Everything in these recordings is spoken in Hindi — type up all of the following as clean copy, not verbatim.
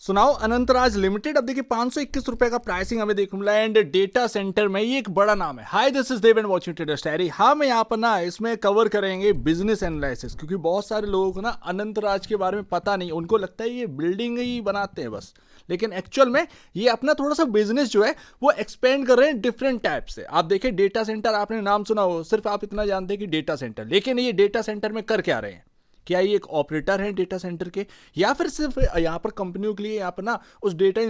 सुनाओ अनंतराज लिमिटेड। अब देखिए 521 रुपए का प्राइसिंग हमें देखने मिला एंड डेटा सेंटर में ये एक बड़ा नाम है। Hi this is Dev and watching Traders Diary. हाँ मैं यहाँ पर ना इसमें कवर करेंगे बिजनेस एनालिसिस, क्योंकि बहुत सारे लोगों को ना अनंतराज के बारे में पता नहीं, उनको लगता है ये बिल्डिंग ही बनाते हैं बस, लेकिन एक्चुअल में ये अपना थोड़ा सा बिजनेस जो है वो एक्सपेंड कर रहे हैं डिफरेंट टाइप से। आप देखिए डेटा सेंटर, आपने नाम सुना हो, सिर्फ आप इतना जानते हैं कि डेटा सेंटर, लेकिन ये डेटा सेंटर में कर क्या रहे हैं? क्या ये एक ऑपरेटर है डेटा सेंटर के, या फिर सिर्फ यहाँ पर कंपनियों के लिए यहाँ पर ना उस डेटा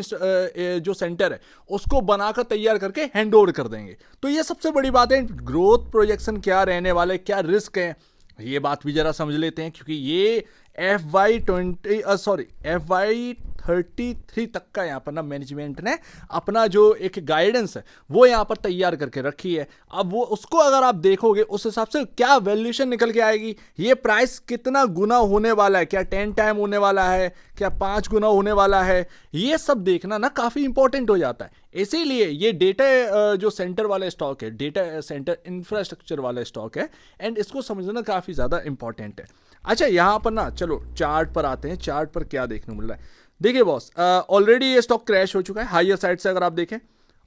जो सेंटर है उसको बनाकर तैयार करके हैंड ओवर कर देंगे? तो ये सबसे बड़ी बात है। ग्रोथ प्रोजेक्शन क्या रहने वाले, क्या रिस्क है, ये बात भी जरा समझ लेते हैं, क्योंकि ये FY33 तक का यहाँ पर ना मैनेजमेंट ने अपना जो एक गाइडेंस है वो यहाँ पर तैयार करके रखी है। अब वो उसको अगर आप देखोगे उस हिसाब से क्या वैल्यूएशन निकल के आएगी, ये प्राइस कितना गुना होने वाला है, क्या 10 टाइम होने वाला है, क्या 5 गुना होने वाला है, ये सब देखना ना काफ़ी इंपॉर्टेंट हो जाता है। इसीलिए ये डेटा जो सेंटर वाला स्टॉक है, डेटा सेंटर इंफ्रास्ट्रक्चर वाला स्टॉक है, एंड इसको समझना काफ़ी ज़्यादा इंपॉर्टेंट है। अच्छा यहाँ पर ना चलो चार्ट पर आते हैं। चार्ट पर क्या देखने मिल रहा है, देखिए बॉस, ऑलरेडी ये स्टॉक क्रैश हो चुका है। हायर साइड से अगर आप देखें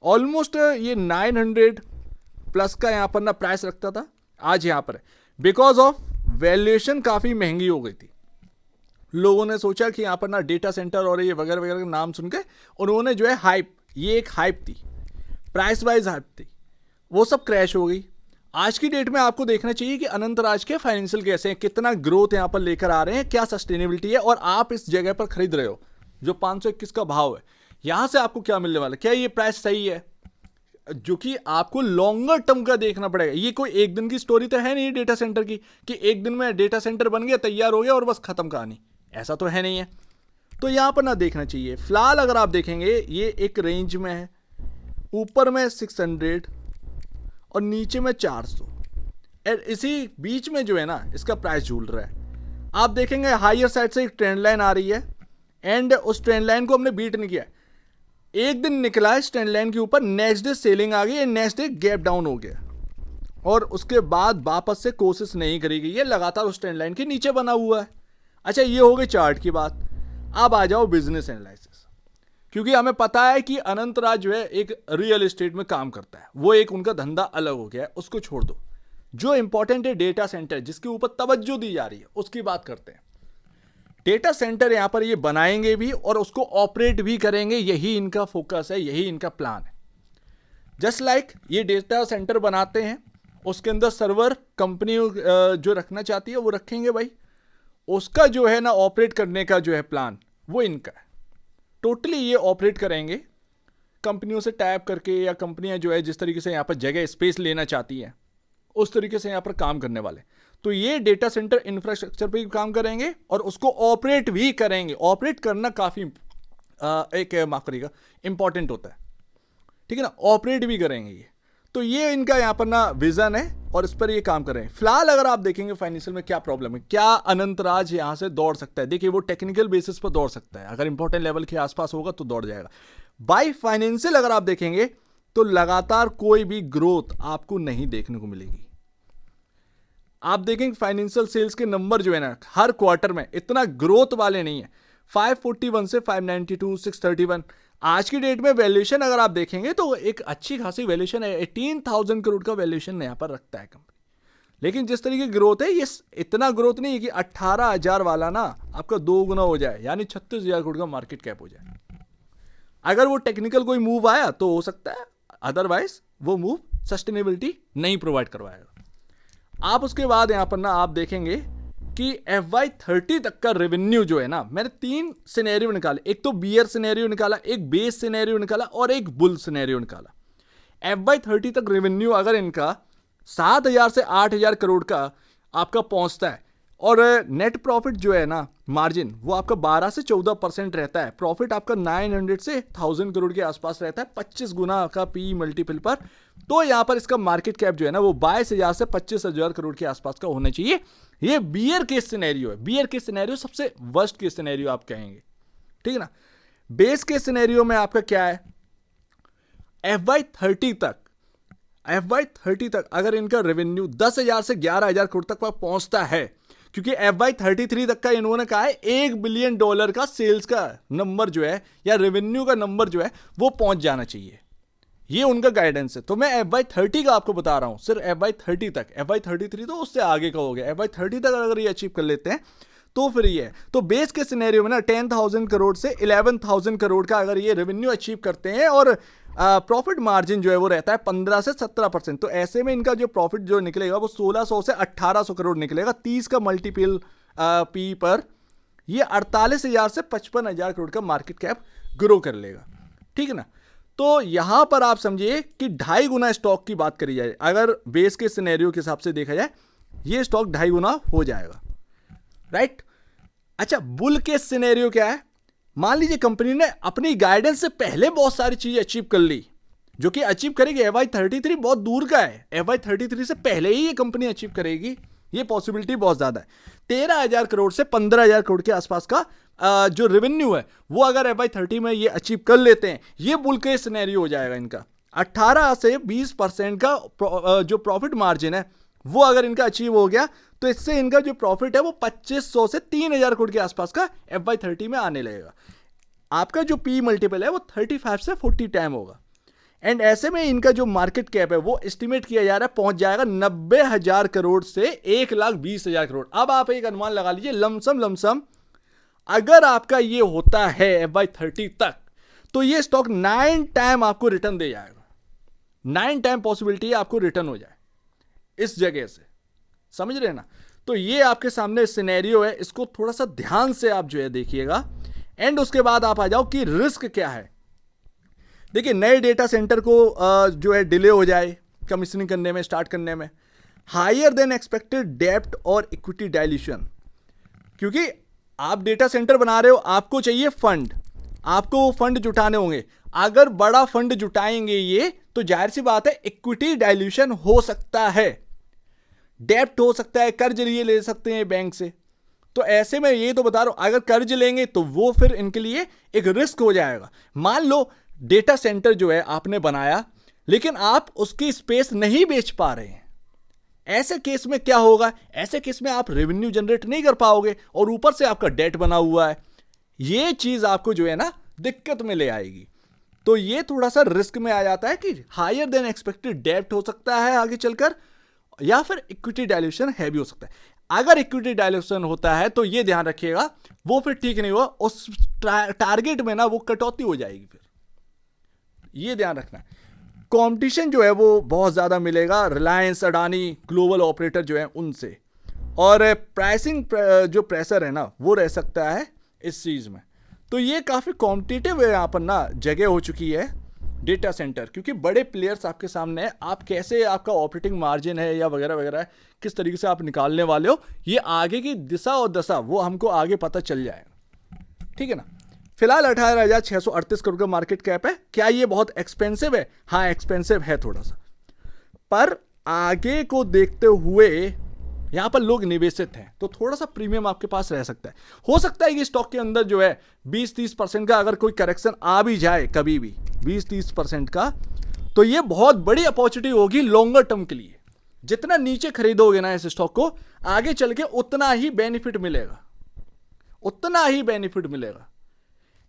ऑलमोस्ट ये 900 प्लस का यहाँ पर ना प्राइस रखता था, आज यहाँ पर है बिकॉज ऑफ वैल्यूएशन काफ़ी महंगी हो गई थी। लोगों ने सोचा कि यहाँ पर ना डेटा सेंटर और ये वगैरह वगैरह का नाम सुन के उन्होंने जो है हाइप, ये एक हाइप थी, प्राइस वाइज हाइप थी, वो सब क्रैश हो गई। आज की डेट में आपको देखना चाहिए कि अनंतराज के फाइनेंशियल कैसे हैं, कितना ग्रोथ यहाँ पर लेकर आ रहे हैं, क्या सस्टेनेबिलिटी है, और आप इस जगह पर खरीद रहे हो जो 521 का भाव है, यहां से आपको क्या मिलने वाला है, क्या ये प्राइस सही है, जो कि आपको लॉन्गर टर्म का देखना पड़ेगा। ये कोई एक दिन की स्टोरी तो है नहीं डेटा सेंटर की, कि एक दिन में डेटा सेंटर बन गया, तैयार हो गया और बस खत्म कहानी, ऐसा तो है नहीं है। तो यहां पर ना देखना चाहिए। फिलहाल अगर आप देखेंगे ये एक रेंज में है, ऊपर में 600 और नीचे में 400, और इसी बीच में जो है ना इसका प्राइस झूल रहा है। आप देखेंगे हायर साइड से एक ट्रेंड लाइन आ रही है, एंड उस ट्रेंड लाइन को हमने बीट नहीं किया। एक दिन निकला है इस ट्रेंड लाइन के ऊपर, नेक्स्ट डे सेलिंग आ गई, नेक्स्ट डे गैप डाउन हो गया, और उसके बाद वापस से कोशिश नहीं करी गई, ये लगातार उस ट्रेंड लाइन के नीचे बना हुआ है। अच्छा ये हो गई चार्ट की बात। अब आ जाओ बिजनेस एनालिसिस, क्योंकि हमें पता है कि अनंतराज जो है एक रियल एस्टेट में काम करता है, वो एक उनका धंधा अलग हो गया है, उसको छोड़ दो। जो इंपॉर्टेंट है डेटा सेंटर, जिसके ऊपर तवज्जो दी जा रही है, उसकी बात करते हैं। डेटा सेंटर यहां पर ये बनाएंगे भी और उसको ऑपरेट भी करेंगे, यही इनका फोकस है, यही इनका प्लान है। जस्ट लाइक ये डेटा सेंटर बनाते हैं, उसके अंदर सर्वर कंपनी जो रखना चाहती है वो रखेंगे भाई, उसका जो है ना ऑपरेट करने का जो है प्लान वो इनका है। टोटली ये ऑपरेट करेंगे कंपनियों से टैप करके, या कंपनियां जो है जिस तरीके से यहाँ पर जगह स्पेस लेना चाहती हैं उस तरीके से यहाँ पर काम करने वाले। तो ये डेटा सेंटर इंफ्रास्ट्रक्चर पे भी काम करेंगे और उसको ऑपरेट भी करेंगे। ऑपरेट करना काफ़ी एक माफ करिएगा इंपॉर्टेंट होता है, ठीक है ना, ऑपरेट भी करेंगे ये। तो ये इनका यहाँ पर ना विजन है और इस पर ये काम कर रहे हैं। फिलहाल अगर आप देखेंगे फाइनेंशियल में क्या प्रॉब्लम है, क्या अनंतराज यहाँ से दौड़ सकता है, देखिए वो टेक्निकल बेसिस पर दौड़ सकता है, अगर इंपॉर्टेंट लेवल के आसपास होगा तो दौड़ जाएगा। बाय फाइनेंशियल अगर आप देखेंगे तो लगातार कोई भी ग्रोथ आपको नहीं देखने को मिलेगी। आप देखेंगे फाइनेंशियल सेल्स के नंबर जो है ना हर क्वार्टर में इतना ग्रोथ वाले नहीं है। 541 से 592, 631, आज की डेट में वैल्यूएशन अगर आप देखेंगे तो एक अच्छी खासी वैल्यूएशन है, 18,000 करोड़ का वैल्यूएशन यहाँ पर रखता है कंपनी। लेकिन जिस तरीके की ग्रोथ है, ये इतना ग्रोथ नहीं है कि 18,000 वाला ना आपका 2 गुना हो जाए, यानी 36,000 करोड़ का मार्केट कैप हो जाए। अगर वो टेक्निकल कोई मूव आया तो हो सकता है, अदरवाइज वो मूव सस्टेनेबिलिटी नहीं प्रोवाइड करवाएगा। आप उसके बाद यहां पर ना आप देखेंगे कि FY30 तक का रेवेन्यू जो है ना, मैंने 3 सिनेरियो निकाले, एक तो बियर सिनेरियो निकाला, एक बेस सिनेरियो निकाला और एक बुल सिनेरियो निकाला। FY30 तक रेवेन्यू अगर इनका 7,000 से 8,000 करोड़ का आपका पहुंचता है, और नेट प्रॉफिट जो है ना मार्जिन वो आपका 12 से 14% रहता है, प्रॉफिट आपका 900 से 1000 करोड़ के आसपास रहता है, 25 गुना का पी मल्टीपल पर, तो यहां पर इसका मार्केट कैप जो है ना वो 22,000 से 25,000 करोड़ के आसपास का होना चाहिए। ये बियर केस सिनेरियो है। बियर केस सिनेरियो सबसे वर्स्ट केस सिनेरियो आप कहेंगे, ठीक है ना। बेस केस सिनेरियो में आपका क्या है, FY30 तक अगर इनका रेवेन्यू 10,000 से 11,000 करोड़ तक पहुंचता है क्योंकि FY33 तक का इन्होंने कहा है $1 बिलियन का सेल्स का नंबर जो है या रेवेन्यू का नंबर जो है वो पहुंच जाना चाहिए। ये उनका गाइडेंस है। तो मैं FY30 का आपको बता रहा हूं, सिर्फ FY30 तक। FY33 तो उससे आगे का हो गया। FY30 तक अगर ये अचीव कर लेते हैं तो फिर ये है। तो बेस के सिनेरियो में ना 10,000 करोड़ से 11,000 करोड़ का अगर ये रेवेन्यू अचीव करते हैं और प्रॉफिट मार्जिन जो है वो रहता है 15 से 17%, तो ऐसे में इनका जो प्रॉफिट जो निकलेगा वो 1600 से 1800 करोड़ निकलेगा। 30 का मल्टीपल पी पर ये 48,000 से 55,000 करोड़ का मार्केट कैप ग्रो कर लेगा। ठीक है ना। तो यहां पर आप समझिए कि 2.5 गुना स्टॉक की बात करी जाए, अगर बेस के सिनेरियो के हिसाब से देखा जाए ये स्टॉक 2.5 गुना हो जाएगा, राइट। अच्छा, बुल केस सिनेरियो क्या है? मान लीजिए कंपनी ने अपनी गाइडेंस से पहले बहुत सारी चीजें अचीव कर ली, जो कि अचीव करेगी। FY33 बहुत दूर का है, FY33 से पहले ही ये कंपनी अचीव करेगी, ये पॉसिबिलिटी बहुत ज्यादा है। 13,000 करोड़ से 15,000 करोड़ के आसपास का जो रेवेन्यू है वो अगर FY30 में ये अचीव कर लेते हैं, ये बुल केस सिनेरियो हो जाएगा इनका। 18 से 20% का जो प्रॉफिट मार्जिन है वो अगर इनका अचीव हो गया तो इससे इनका जो प्रॉफिट है वो 2500 से 3,000 करोड़ के आसपास का FY30 में आने लगेगा। आपका जो पी मल्टीपल है वो 35 से 40 टाइम होगा। एंड ऐसे में इनका जो मार्केट कैप है वो एस्टिमेट किया जा रहा है पहुंच जाएगा 90,000 करोड़ से 1,20,000 करोड़। अब आप एक अनुमान लगा लीजिए लमसम अगर आपका ये होता है FY30 तक, तो ये स्टॉक 9 टाइम आपको रिटर्न दे जाएगा। 9 टाइम पॉसिबिलिटी है आपको रिटर्न हो जाए इस जगह से, समझ रहे हैं ना। तो ये आपके सामने सिनेरियो है, इसको थोड़ा सा ध्यान से आप जो है देखिएगा। एंड उसके बाद आप आ जाओ कि रिस्क क्या है। देखिए, नए डेटा सेंटर को जो है डिले हो जाए कमीशनिंग करने में, स्टार्ट करने में, हायर देन एक्सपेक्टेड डेब्ट और इक्विटी डाइल्यूशन, क्योंकि आप डेटा सेंटर बना रहे हो, आपको चाहिए फंड, आपको वो फंड जुटाने होंगे। अगर बड़ा फंड जुटाएंगे ये, तो जाहिर सी बात है इक्विटी डाइल्यूशन हो सकता है, डेब्ट हो सकता है, कर्ज लिए ले सकते हैं बैंक से। तो ऐसे में ये तो बता रहा हूं, अगर कर्ज लेंगे तो वो फिर इनके लिए एक रिस्क हो जाएगा। मान लो डेटा सेंटर जो है आपने बनाया, लेकिन आप उसकी स्पेस नहीं बेच पा रहे हैं, ऐसे केस में क्या होगा? ऐसे केस में आप रेवेन्यू जनरेट नहीं कर पाओगे और ऊपर से आपका डेट बना हुआ है। ये चीज आपको जो है ना दिक्कत में ले आएगी। तो ये थोड़ा सा रिस्क में आ जाता है कि हायर देन एक्सपेक्टेड डेब्ट हो सकता है आगे चलकर, या फिर इक्विटी डाइल्यूशन है भी हो सकता है। अगर इक्विटी डाइल्यूशन होता है तो ये ध्यान रखिएगा वो फिर ठीक नहीं हुआ, उस टारगेट में ना वो कटौती हो जाएगी, फिर ये ध्यान रखना है। कंपटीशन जो है वो बहुत ज़्यादा मिलेगा, रिलायंस, अडानी, ग्लोबल ऑपरेटर जो है उनसे, और प्राइसिंग जो प्रेशर है ना वो रह सकता है इस चीज़ में। तो ये काफ़ी कॉम्पिटिटिव है यहाँ पर ना जगह हो चुकी है डेटा सेंटर, क्योंकि बड़े प्लेयर्स आपके सामने है। आप कैसे, आपका ऑपरेटिंग मार्जिन है या वगैरह वगैरह किस तरीके से आप निकालने वाले हो, ये आगे की दिशा और दशा वो हमको आगे पता चल जाएगा, ठीक है ना। फिलहाल 18,638 करोड़ का मार्केट कैप है। क्या ये बहुत एक्सपेंसिव है? हाँ, एक्सपेंसिव है थोड़ा सा, पर आगे को देखते हुए यहां पर लोग निवेशित हैं तो थोड़ा सा प्रीमियम आपके पास रह सकता है। हो सकता है कि स्टॉक के अंदर जो है 20-30% का अगर कोई करेक्शन आ भी जाए कभी भी 20-30% का, तो ये बहुत बड़ी अपॉर्चुनिटी होगी लॉन्गर टर्म के लिए। जितना नीचे खरीदोगे ना इस स्टॉक को, आगे चल के उतना ही बेनिफिट मिलेगा, उतना ही बेनिफिट मिलेगा।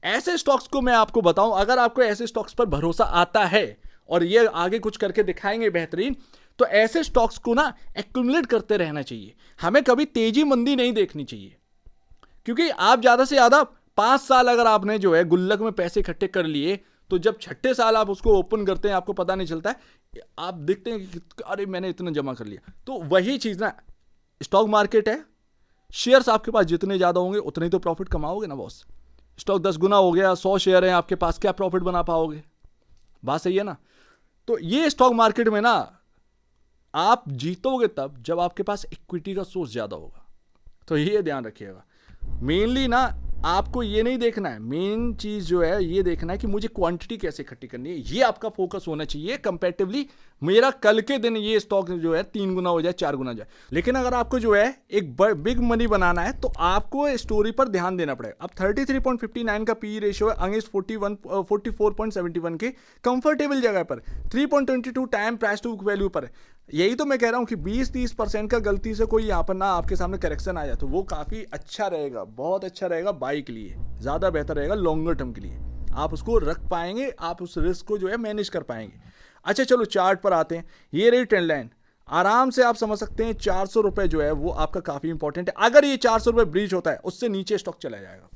ऐसे स्टॉक्स को मैं आपको बताऊं, अगर आपको ऐसे स्टॉक्स पर भरोसा आता है और ये आगे कुछ करके दिखाएंगे बेहतरीन, तो ऐसे स्टॉक्स को ना एक्यूमुलेट करते रहना चाहिए। हमें कभी तेजी मंदी नहीं देखनी चाहिए, क्योंकि आप ज्यादा से ज्यादा 5 साल अगर आपने जो है गुल्लक में पैसे इकट्ठे कर लिए, तो जब 6ठे साल आप उसको ओपन करते हैं आपको पता नहीं चलता है, आप देखते हैं कि अरे मैंने इतना जमा कर लिया। तो वही चीज ना स्टॉक मार्केट है, शेयर्स आपके पास जितने ज्यादा होंगे उतने ही तो प्रॉफिट कमाओगे ना बॉस। स्टॉक 10 गुना हो गया, 100 शेयर हैं आपके पास, क्या प्रॉफिट बना पाओगे? बात सही है ना। तो ये स्टॉक मार्केट में ना आप जीतोगे तब जब आपके पास इक्विटी का सोर्स ज्यादा होगा। तो ये ध्यान रखिएगा। मेनली ना आपको ये नहीं देखना है, मेन चीज जो है ये देखना है कि मुझे क्वांटिटी कैसे इकट्ठी करनी है, ये आपका फोकस होना चाहिए। कंपैरेटिवली मेरा कल के दिन ये स्टॉक जो है 3 गुना हो जाए, 4 गुना हो जाए। लेकिन अगर आपको जो है एक बिग मनी बनाना है तो आपको स्टोरी पर ध्यान देना पड़ेगा। अब 33.59 का पी रेशियो है अगेंस्ट 44.71 के कंफर्टेबल जगह पर, 3.22 time price to book value पर। यही तो मैं कह रहा हूँ कि 20-30% का गलती से कोई यहाँ पर ना आपके सामने करेक्शन आ जाए तो वो काफ़ी अच्छा रहेगा, बहुत अच्छा रहेगा बाई के लिए, ज़्यादा बेहतर रहेगा लॉन्गर टर्म के लिए। आप उसको रख पाएंगे, आप उस रिस्क को जो है मैनेज कर पाएंगे। अच्छा चलो चार्ट पर आते हैं। ये रही ट्रेंड लाइन, आराम से आप समझ सकते हैं 400 रुपये जो है वो आपका काफ़ी इंपॉर्टेंट है। अगर ये 400 रुपये ब्रीच होता है उससे नीचे स्टॉक चला जाएगा,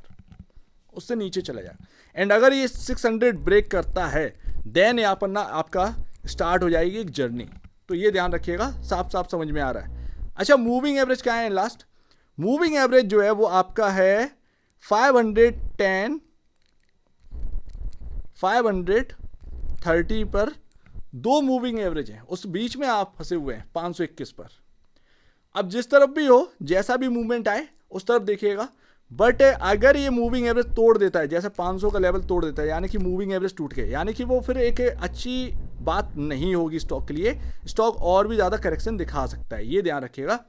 उससे नीचे चला जाएगा। एंड अगर ये 600 ब्रेक करता है देन यहाँ पर ना आपका स्टार्ट हो जाएगी एक जर्नी। तो ये ध्यान रखिएगा, साफ साफ समझ में आ रहा है। अच्छा मूविंग एवरेज क्या है लास्ट? मूविंग एवरेज जो है वो आपका है 510 530 पर दो मूविंग एवरेज है, उस बीच में आप फंसे हुए हैं 521 पर। अब जिस तरफ भी हो, जैसा भी मूवमेंट आए उस तरफ देखिएगा। बट अगर ये मूविंग एवरेज तोड़ देता है, जैसे 500 का लेवल तोड़ देता है, यानी कि मूविंग एवरेज टूट गए, यानी कि वो फिर एक अच्छी बात नहीं होगी स्टॉक के लिए। स्टॉक और भी ज़्यादा करेक्शन दिखा सकता है, ये ध्यान रखिएगा।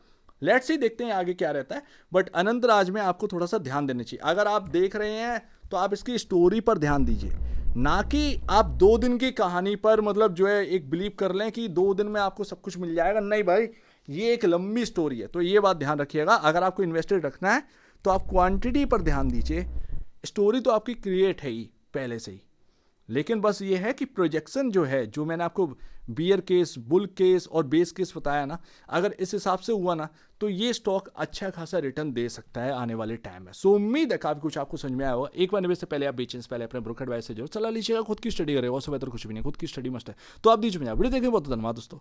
लेट्स सी, देखते हैं आगे क्या रहता है। बट अनंतराज में आपको थोड़ा सा ध्यान देना चाहिए। अगर आप देख रहे हैं तो आप इसकी स्टोरी पर ध्यान दीजिए, ना कि आप 2 दिन की कहानी पर मतलब जो है एक बिलीव कर लें कि 2 दिन में आपको सब कुछ मिल जाएगा। नहीं भाई, ये एक लंबी स्टोरी है, तो ये बात ध्यान रखिएगा। अगर आपको इन्वेस्टेड रखना है तो आप क्वांटिटी पर ध्यान दीजिए। स्टोरी तो आपकी क्रिएट है ही पहले से ही, लेकिन बस ये है कि प्रोजेक्शन जो है, जो मैंने आपको बियर केस, बुल केस और बेस केस बताया ना, अगर इस हिसाब से हुआ ना तो ये स्टॉक अच्छा खासा रिटर्न दे सकता है आने वाले टाइम में। सो उम्मीद है काफी कुछ आपको समझ में आया होगा। एक बार निवेश से पहले आप बेचने से पहले अपने ब्रोकर एडवाइस से जो सलाह लीजिएगा, खुद की स्टडी करेगा, उससे बेहतर कुछ भी नहीं, खुद की स्टडी मस्ट है। तो आप दीजिए मुझे वीडियो देखने बहुत धन्यवाद दोस्तों।